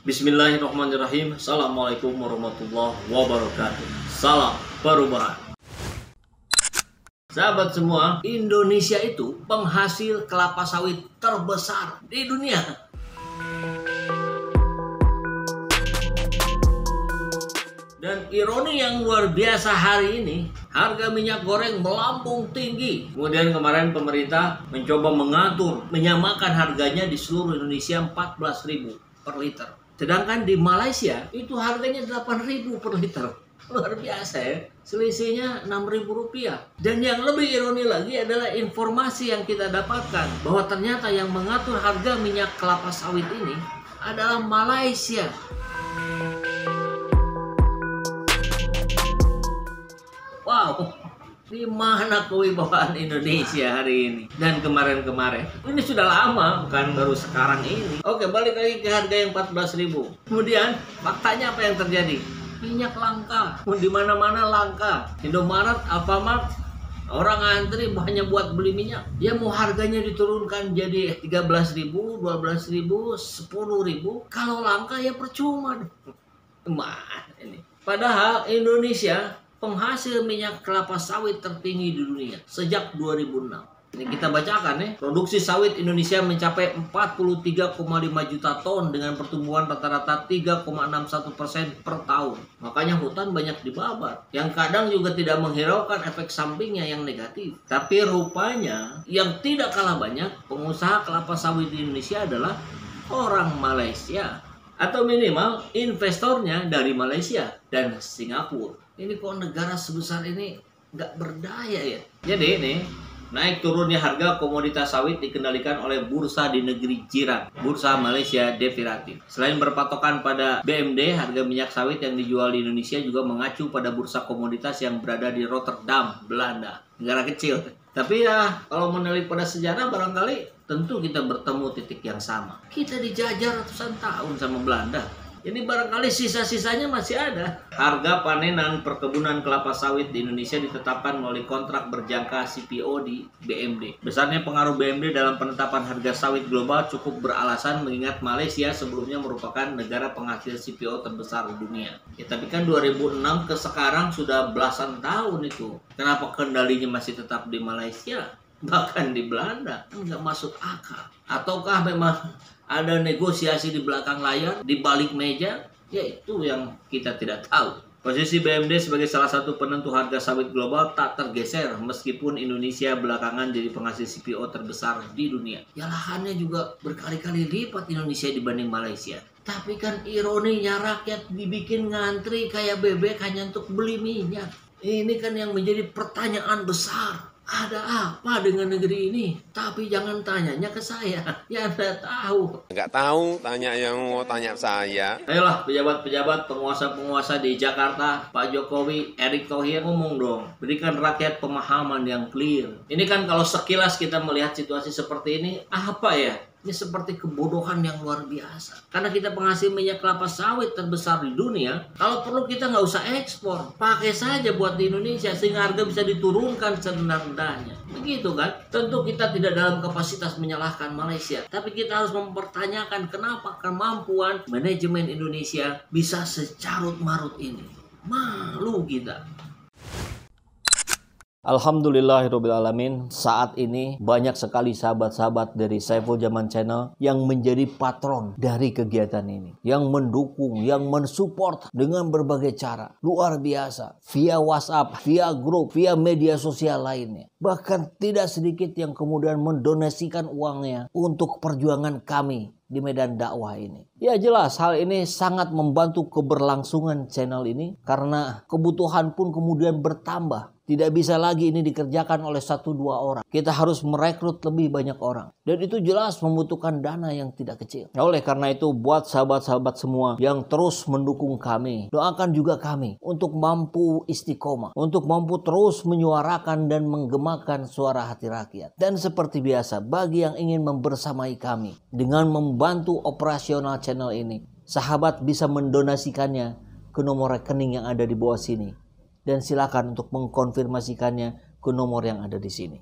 Bismillahirrahmanirrahim. Assalamualaikum warahmatullahi wabarakatuh. Salam perubahan. Sahabat semua, Indonesia itu penghasil kelapa sawit terbesar di dunia. Dan ironi yang luar biasa hari ini, harga minyak goreng melambung tinggi. Kemudian kemarin pemerintah mencoba mengatur, menyamakan harganya di seluruh Indonesia 14.000 per liter. Sedangkan di Malaysia itu harganya 8.000 per liter. Luar biasa ya, selisihnya 6.000 rupiah. Dan yang lebih ironi lagi adalah informasi yang kita dapatkan bahwa ternyata yang mengatur harga minyak kelapa sawit ini adalah Malaysia. Wow, di mana kewibawaan Indonesia hari ini dan kemarin-kemarin? Ini sudah lama, bukan baru sekarang ini. Oke, balik lagi ke harga yang 14.000. Kemudian faktanya apa yang terjadi? Minyak langka, di mana-mana langka. Indomaret, Alfamart, orang antri hanya buat beli minyak. Dia mau harganya diturunkan jadi 13.000, 12.000, 10.000. Kalau langka ya percuma. Ini. Padahal Indonesia penghasil minyak kelapa sawit tertinggi di dunia sejak 2006. Ini kita bacakan ya. Produksi sawit Indonesia mencapai 43,5 juta ton dengan pertumbuhan rata-rata 3,61% per tahun. Makanya hutan banyak dibabat. Yang kadang juga tidak menghiraukan efek sampingnya yang negatif. Tapi rupanya yang tidak kalah banyak pengusaha kelapa sawit di Indonesia adalah orang Malaysia. Atau minimal investornya dari Malaysia dan Singapura. Ini kok negara sebesar ini nggak berdaya ya? Jadi ini naik turunnya harga komoditas sawit dikendalikan oleh bursa di negeri jiran, Bursa Malaysia Deviratif. Selain berpatokan pada BMD, harga minyak sawit yang dijual di Indonesia juga mengacu pada bursa komoditas yang berada di Rotterdam, Belanda. Negara kecil. Tapi ya, kalau menelik pada sejarah barangkali tentu kita bertemu titik yang sama. Kita dijajah ratusan tahun sama Belanda. Jadi barangkali sisa-sisanya masih ada. Harga panenan perkebunan kelapa sawit di Indonesia ditetapkan melalui kontrak berjangka CPO di BMD. Besarnya pengaruh BMD dalam penetapan harga sawit global cukup beralasan mengingat Malaysia sebelumnya merupakan negara penghasil CPO terbesar di dunia. Ya, tapi kan 2006 ke sekarang sudah belasan tahun itu. Kenapa kendalinya masih tetap di Malaysia? Bahkan di Belanda, nggak masuk akal. Ataukah memang ada negosiasi di belakang layar, di balik meja? Ya itu yang kita tidak tahu. Posisi BMD sebagai salah satu penentu harga sawit global tak tergeser meskipun Indonesia belakangan jadi penghasil CPO terbesar di dunia. Ya lahannya juga berkali-kali lipat Indonesia dibanding Malaysia. Tapi kan ironinya rakyat dibikin ngantri kayak bebek hanya untuk beli minyak. Ini kan yang menjadi pertanyaan besar. Ada apa dengan negeri ini? Tapi jangan tanyanya ke saya. Ya Anda tahu. Nggak tahu, tanya yang mau tanya saya. Ayolah pejabat-pejabat, penguasa-penguasa di Jakarta, Pak Jokowi, Erick Thohir, ngomong dong. Berikan rakyat pemahaman yang clear. Ini kan kalau sekilas kita melihat situasi seperti ini, apa ya? Ini seperti kebodohan yang luar biasa. Karena kita penghasil minyak kelapa sawit terbesar di dunia, kalau perlu kita nggak usah ekspor. Pakai saja buat di Indonesia sehingga harga bisa diturunkan serendah-rendahnya. Begitu kan? Tentu kita tidak dalam kapasitas menyalahkan Malaysia. Tapi kita harus mempertanyakan kenapa kemampuan manajemen Indonesia bisa secarut-marut ini. Malu kita. Alhamdulillahirrabbilalamin, saat ini banyak sekali sahabat-sahabat dari Saiful Zaman Channel yang menjadi patron dari kegiatan ini. Yang mendukung, yang mensupport dengan berbagai cara. Luar biasa. Via WhatsApp, via grup, via media sosial lainnya. Bahkan tidak sedikit yang kemudian mendonasikan uangnya untuk perjuangan kami di medan dakwah ini. Ya jelas hal ini sangat membantu keberlangsungan channel ini karena kebutuhan pun kemudian bertambah. Tidak bisa lagi ini dikerjakan oleh 1-2 orang. Kita harus merekrut lebih banyak orang. Dan itu jelas membutuhkan dana yang tidak kecil. Nah, oleh karena itu buat sahabat-sahabat semua yang terus mendukung kami, doakan juga kami untuk mampu istiqomah, untuk mampu terus menyuarakan dan menggemakan suara hati rakyat. Dan seperti biasa, bagi yang ingin membersamai kami dengan membantu operasional channel ini, sahabat bisa mendonasikannya ke nomor rekening yang ada di bawah sini. Dan silakan untuk mengkonfirmasikannya ke nomor yang ada di sini.